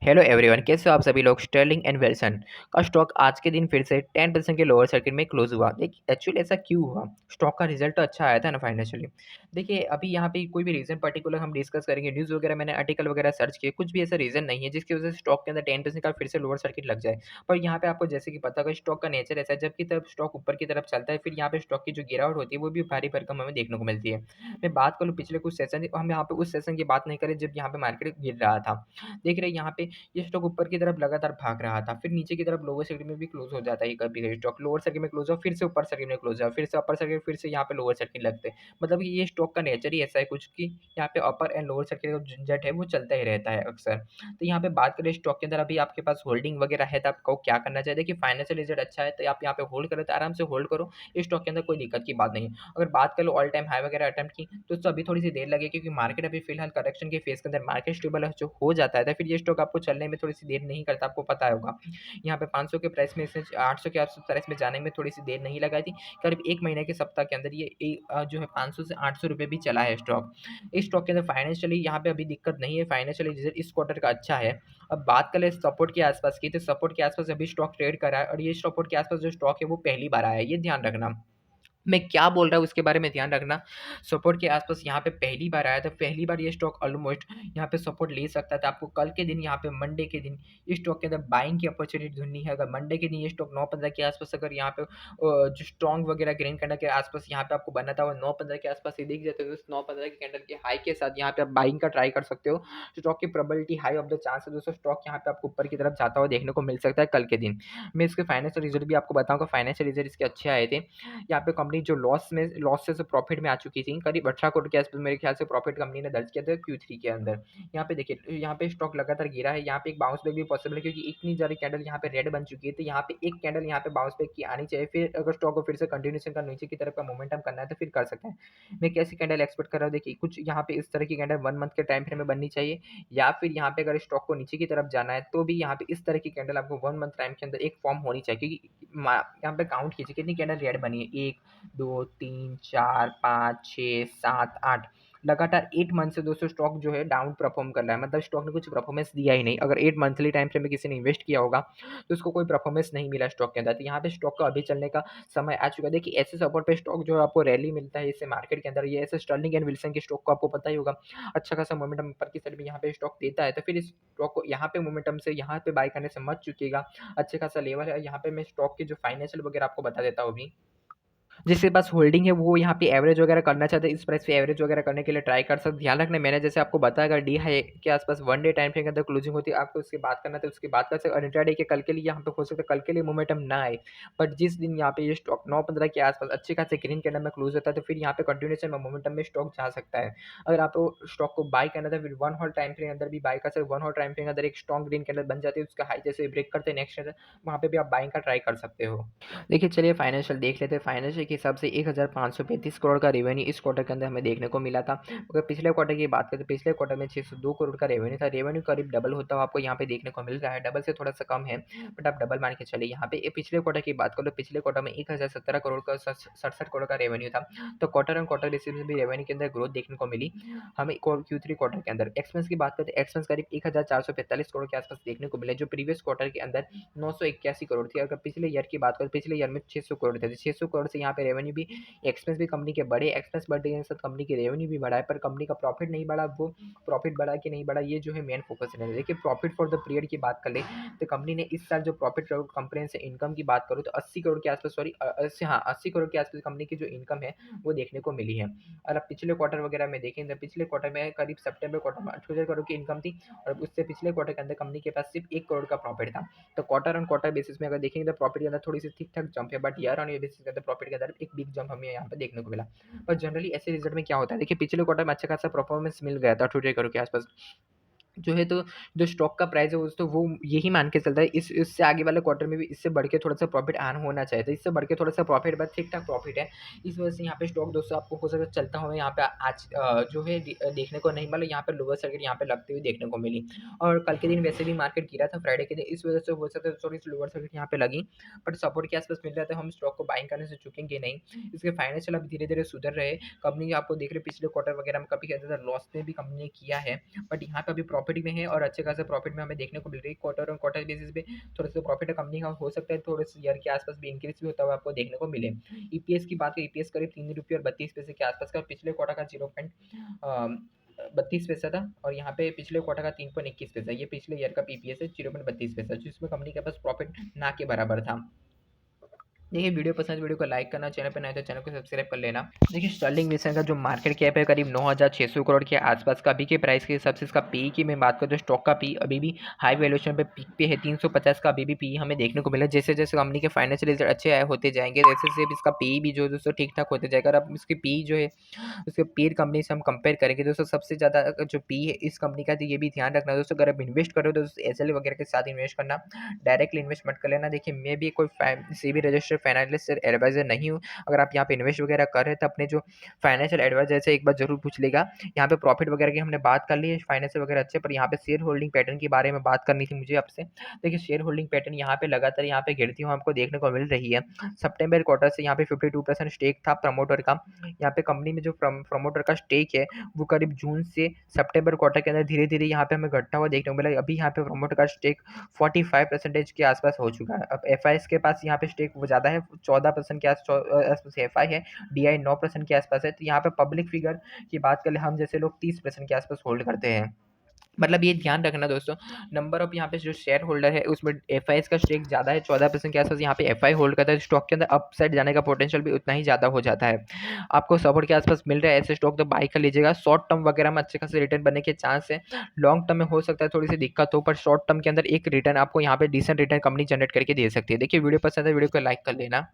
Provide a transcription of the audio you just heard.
Hello everyone, कैसे हो आप सभी लोग। स्टर्लिंग एंड विल्सन का स्टॉक आज के दिन फिर से 10% के लोअर सर्किट में क्लोज हुआ। देखिए एक्चुअली ऐसा क्यों हुआ। स्टॉक का रिजल्ट तो अच्छा आया था ना फाइनेंशियली। देखिए अभी यहाँ पे कोई भी रीजन पर्टिकुलर हम डिस्कस करेंगे, न्यूज़ वगैरह मैंने आर्टिकल वगैरह सर्च किए, कुछ भी ऐसा रीजन नहीं है जिसकी वजह से स्टॉक के अंदर 10% का फिर से लोअर सर्किट लग जाए। पर यहाँ पे आपको जैसे कि पता होगा स्टॉक का नेचर ऐसा है, जबकि तरफ स्टॉक ऊपर की तरफ चलता है फिर यहाँ पे स्टॉक की जो गिरावट होती है वो भी भारी भरकम हमें देखने को मिलती है। मैं बात करूँ पिछले कुछ सेशन, हम यहाँ पे उस सेशन की बात नहीं करें जब यहाँ पे मार्केट गिर रहा था। देख रहे हैं यहाँ पे ये स्टॉक ऊपर की तरफ लगातार भाग रहा था, फिर नीचे की तरफ लोअर सर्किट में भी क्लोज हो जाता है। कभी स्टॉक लोअर सर्किट में क्लोज हो, फिर से ऊपर सर्किट में क्लोज हो, फिर से अपर सर्किट, फिर से यहाँ पे लोअर सर्किट लगते हैं। मतलब कि ये स्टॉक का नेचर ही ऐसा है कुछ कि यहाँ पे अपर एंड लोअर सर्किट का झंझट है वो चलता ही रहता है अक्सर। तो यहाँ पे बात करें स्टॉक के अंदर, अभी आपके पास होल्डिंग वगैरह है तो आपको क्या करना चाहिए। देखिए फाइनेंशियल रिजल्ट अच्छा है तो आप यहाँ पे होल्ड करो, तो आराम से होल्ड करो। इस स्टॉक के अंदर कोई दिक्कत की बात नहीं है। अगर बात कर लो ऑल टाइम हाई वगैरह अटेम्प्ट की तो अभी थोड़ी सी देर लगे, क्योंकि मार्केट अभी फिलहाल करेक्शन के फेस के अंदर मार्केट स्टेबल जो हो जाता है तो फिर ये स्टॉक आपको चलने में थोड़ी सी देर नहीं करता, आपको पता होगा। यहाँ पे 500 के प्राइस में से 800 के आसपास प्राइस में जाने में थोड़ी सी देर नहीं लगाई थी। करीब एक महीने के सप्ताह के अंदर ये जो है 500 से 800 रुपये भी चला है स्टॉक। इस स्टॉक के अंदर फाइनेंशियली यहाँ पे अभी दिक्कत नहीं है, फाइनेंशियली रिजल्ट इस क्वार्टर का अच्छा है। अब बात कर ले सपोर्ट के आसपास की, तो सपोर्ट के आसपास अभी स्टॉक ट्रेड कर रहा है और ये सपोर्ट के आसपास जो स्टॉक है वो पहली बार आया है, ये ध्यान रखना। मैं क्या बोल रहा हूँ उसके बारे में ध्यान रखना। सपोर्ट के आसपास यहाँ पे पहली बार आया था, पहली बार ये स्टॉक ऑलमोस्ट यहाँ पे सपोर्ट ले सकता था। आपको कल के दिन यहाँ पे मंडे के दिन इस स्टॉक के अंदर बाइंग की अपॉर्चुनिटी ढूंढनी है। अगर मंडे के दिन ये स्टॉक 9.15 के आसपास अगर यहाँ पे जो स्ट्रॉन्ग वगैरह ग्रीन कैंडल के आसपास यहाँ पे आपको बना था वो 9.15 के आसपास ही दिख जाता है, तो 9.15 के कैंडल के हाई के साथ यहाँ पे आप बाइंग का ट्राई कर सकते हो। स्टॉक की probability high of the chance है दोस्तों, स्टॉक यहाँ पे आपको ऊपर की तरफ जाता हुआ देखने को मिल सकता है कल के दिन। मैं इसके फाइनेंशियल रिजल्ट भी आपको बताऊंगा, फाइनेंशियल रिजल्ट इसके अच्छे आए थे। यहाँ पे कंपनी जो लॉस से प्रॉफिट में आ चुकी थी, करीब 18 करोड़ के आसपास मेरे ख्याल से प्रॉफिट कंपनी ने दर्ज किया था Q3 के अंदर। यहाँ पे देखिए यहाँ पे स्टॉक लगातार गिरा है, यहाँ पे एक बाउंस बैक भी पॉसिबल है क्योंकि इतनी सारी कैंडल यहाँ पे रेड बन चुकी है, तो यहाँ पे एक कैंडल यहाँ पे बाउंस बैक की आनी चाहिए। फिर अगर स्टॉक को फिर से कंटिन्यूशन का नीचे की तरफ का मोमेंटम करना है तो फिर कर सकते हैं। मैं कैसी कैंडल एक्सपेक्ट कर रहा हूँ, देखिए कुछ यहाँ पे इस तरह की कैंडल 1 मंथ के टाइम फ्रेम में बननी चाहिए, या फिर यहाँ पे अगर स्टॉक को नीचे की तरफ जाना है तो भी यहाँ पे इस तरह की कैंडल आपको 1 मंथ टाइम के अंदर एक फॉर्म होनी चाहिए। क्योंकि यहाँ पे काउंट कीजिए कितनी कैंडल रेड बनी है, 1 2 3 4 5 6 7 8, लगातार 8 मंथ से दोस्तों स्टॉक जो है डाउन परफॉर्म कर रहा है। मतलब स्टॉक ने कुछ परफॉर्मेंस दिया ही नहीं। अगर 8 मंथली टाइम फ्रेम में किसी ने इन्वेस्ट किया होगा तो उसको कोई परफॉर्मेंस नहीं मिला स्टॉक के अंदर। तो यहाँ पे स्टॉक का अभी चलने का समय आ चुका है। देखिए ऐसे सपोर्ट पे स्टॉक जो है आपको रैली मिलता है इससे मार्केट के अंदर, ये ऐसे स्टर्लिंग एंड विल्सन के स्टॉक को आपको पता ही होगा अच्छा खासा मोमेंटम ऊपर की साइड में यहाँ पे स्टॉक देता है। तो फिर इस स्टॉक को यहाँ पे मोमेंटम से यहाँ पे बाय करने से मत चुकिएगा, अच्छे खासा लेवल है। यहाँ पे मैं स्टॉक के जो फाइनेंशियल वगैरह आपको बता देता हूँ अभी। जिसके पास होल्डिंग है वो यहाँ पे एवरेज वगैरह करना चाहते हैं, इस प्राइस पे एवरेज वगैरह करने के लिए ट्राई कर सकते। ध्यान रखना मैंने जैसे आपको बताया अगर डी हाई के आसपास 1 डे टाइम फ्रेम के अंदर क्लोजिंग होती है, आपको उसकी बात करना था उसकी बात कर सकते। और इंट्राडे के कल के लिए यहाँ पे हो सकता है कल के लिए मोमेंटम ना आए, बट जिस दिन यहाँ पे ये स्टॉक 9.15 के आसपास अच्छे खासे ग्रीन कैंडल में क्लोज होता है तो फिर यहाँ पे कंटिन्यूशन में मोमेंटम में स्टॉक जा सकता है। अगर आपको स्टॉक को बाय करना था फिर 1 हॉल टाइम फ्रेम अंदर भी बाय कर सकते। 1 हॉल टाइम फ्रेम अंदर एक स्ट्रॉन्ग ग्रीन कैंडल बन जाती है, उसका हाई जैसे ब्रेक करते हैं नेक्स्ट वहाँ पे भी आप बाइंग का ट्राई कर सकते हो। देखिए चलिए फाइनेंशियल देख लेते हैं। फाइनेंशियल के हिसाब से 1535 करोड़ का रेवेन्यू इस क्वार्टर के अंदर हमें देखने को मिला था। अगर पिछले क्वार्टर की बात करें तो पिछले क्वार्टर में 602 करोड़ का रेवेन्यू था। रेवेन्यू करीब डबल होता हुआ आपको यहाँ पे देखने को मिल रहा है, डबल से थोड़ा सा कम है बट आप डबल मान के चलिए। यहाँ पे पिछले क्वार्टर की बात करो, पिछले क्वार्टर में 1017 करोड़ का 67 करोड़ का रेवेन्यू था। तो क्वार्टर ऑन क्वार्टर बेसिस में भी रेवेन्यू के अंदर ग्रोथ देखने को मिली हमें। Q3 क्वार्टर के अंदर एक्सपेंस की बात करते हैं, एक्सपेंस करीब 1445 करोड़ के आसपास देखने को मिले, जो प्रीवियस क्वार्टर के अंदर 981 करोड़ थी। अगर पिछले ईयर की बात करें पिछले ईयर में 600 करोड़ थे, 600 करोड़ से यहाँ पे रेवेन्यू भी, एक्सपेंस भी कंपनी के बढ़े, एक्सपेंस बढ़ने के साथ कंपनी की रेवेन्यू भी बढ़ा है, पर कंपनी का प्रॉफिट नहीं बढ़ा। वो प्रॉफिट बढ़ा कि नहीं बढ़ा ये जो है मेन फोकस है। देखिए प्रॉफिट फॉर द पीरियड की बात कर ले तो कंपनी ने इस साल जो प्रॉफिट कंपनी से इनकम की बात करूँ तो 80 करोड़ के आसपास, सॉरी 80 करोड़ के आसपास कंपनी की जो इनकम है वो देखने को मिली है। और अब पिछले क्वार्टर वगैरह में देखें तो पिछले क्वार्टर में करीब सितंबर क्वार्टर में 78 करोड़ की इनकम थी, और उससे पिछले क्वार्टर के अंदर कंपनी के पास सिर्फ 1 करोड़ का प्रॉफिट था। तो क्वार्टर ऑन क्वार्टर बेसिस में अगर देखेंगे तो प्रॉफिट के अंदर थोड़ी सी ठीक ठाक जंप है, but year on year basis के अंदर प्रॉफिट के अंदर एक बिग जंप हमें यहाँ पे देखने को मिला। पर जनरली ऐसे रिजल्ट में क्या होता है, देखिए पिछले क्वार्टर में अच्छा खासा परफॉर्मेंस मिल गया था 28 करोड़ के आसपास जो है। तो जो स्टॉक का प्राइस है तो वो यही मान के चलता है इस इससे आगे वाले क्वार्टर में भी इससे बढ़ के थोड़ा सा प्रॉफिट आन होना चाहिए, तो इससे बढ़ के थोड़ा सा प्रॉफिट बस ठीक ठाक प्रॉफिट है। इस वजह से यहाँ पे स्टॉक दोस्तों आपको हो सकता है चलता हुआ यहाँ पे आज जो है देखने को नहीं मिला। यहाँ पे लोअर सर्किट यहाँ पे लगती हुई देखने को मिली, और कल के दिन वैसे भी मार्केट गिरा था फ्राइडे के दिन, इस वजह से हो सकता है थोड़ी सी लोअर सर्किट यहाँ पे लगी, बट सपोर्ट के आसपास मिल रहा था। हम स्टॉक को बाइंग करने से चुकेंगे नहीं। इसके फाइनेंशियल अभी धीरे धीरे सुधर रहे। कंपनी आपको देख रहे पिछले क्वार्टर वगैरह में कभी ज़्यादा लॉस में भी कंपनी ने किया है, बट यहाँ पे अभी प्रॉफिट में है और अच्छे खासे प्रॉफिट में हमें देखने को मिल रही है। क्वार्टर ऑन क्वार्टर बेसिस पे थोड़ा-सा प्रॉफिट कंपनी का हो सकता है, थोड़े से ईयर के आसपास भी इंक्रीज़ भी होता हुआ आपको देखने को मिले। ईपीएस की बात करें, ईपीएस करीब ₹3.32 के आसपास का, पिछले क्वार्टर का 0.32 पैसा था और यहाँ पे पिछले क्वार्टर का 3.21 पैसा। ये पिछले ईयर का ईपीएस है 0.32 पैसा, जिसमें कंपनी के पास प्रॉफिट ना के बराबर था। देखिए वीडियो पसंद, वीडियो को लाइक करना, चैनल पे नए तो चैनल को सब्सक्राइब कर लेना। देखिए स्टर्लिंग विल्सन का जो मार्केट कैप है करीब 9,600 करोड़ के आसपास का, अभी के प्राइस के हिसाब से इसका पी की मैं बात करूँ तो स्टॉक का पी अभी भी हाई वैल्यूएशन पे पीक पे है, 350 का अभी भी पी हमें देखने को मिला। जैसे जैसे कंपनी के फाइनेंशियल रिजल्ट अच्छे आए होते जाएंगे, जैसे जैसे इसका पी भी जो दोस्तों ठीक ठाक होते जाएगा। और अब इसकी पी जो है उसके पीर कंपनी से हम कंपेयर करेंगे दोस्तों, सबसे ज़्यादा जो पी है इस कंपनी का, तो ये भी ध्यान रखना दोस्तों, अगर आप इन्वेस्ट करो तो एसएल वगैरह के साथ इन्वेस्ट करना, डायरेक्टली इन्वेस्ट मत कर लेना। देखिए मैं भी कोई सेबी रजिस्टर्ड फाइनेंशियल एडवाइजर नहीं हूँ। अगर आप यहाँ पे इन्वेस्ट वगैरह कर रहे हैं तो अपने जो फाइनेंशियल एडवाइजर से एक बार जरूर पूछ लेगा। यहाँ पे प्रॉफिट वगैरह की हमने बात कर ली है, फाइनेंशियल वगैरह अच्छे, पर यहाँ पे शेयर होल्डिंग पैटर्न के बारे में बात करनी थी मुझे आपसे। देखिए शेयर होल्डिंग पैटर्न यहाँ पे लगातार यहाँ पे गिरती हुई हमको देखने को मिल रही है। सितंबर क्वार्टर से यहाँ पे 52% स्टेक था प्रमोटर का। यहाँ पे कंपनी में जो प्रमोटर का स्टेक है वो करीब जून से सितंबर क्वार्टर के अंदर धीरे धीरे यहाँ पे हमें घटता हुआ देखने को मिला। अभी यहाँ पे प्रमोटर का स्टेक 45% के आसपास हो चुका है। अब एफ के पास यहाँ पे स्टेक वो ज़्यादा है, 14% के आसपास एफ है, डी 9% के आसपास है। तो यहाँ पे पब्लिक फिगर की बात करें हम जैसे लोग 30% के आसपास होल्ड करते हैं। मतलब ये ध्यान रखना दोस्तों, नंबर ऑफ यहाँ पे जो शेयर होल्डर है उसमें एफ का स्टेक ज़्यादा है, 14% के आसपास यहाँ पे एफ होल्ड करता है। स्टॉक के अंदर अपसाइड जाने का पोटेंशियल भी उतना ही ज़्यादा हो जाता है। आपको सपोर्ट के आसपास मिल रहा है ऐसे स्टॉक तो बाई कर लीजिएगा। शॉर्ट टर्म वगैरह में अच्छे खासे रिटर्न बनने के चांस है, लॉन्ग टर्म में हो सकता है थोड़ी सी दिक्कत हो, पर शॉर्ट टर्म के अंदर एक रिटर्न आपको यहाँ पे डिसेंट रिटर्न कंपनी जनरेट करके दे सकती है। देखिए वीडियो पसंद है, वीडियो को लाइक कर लेना।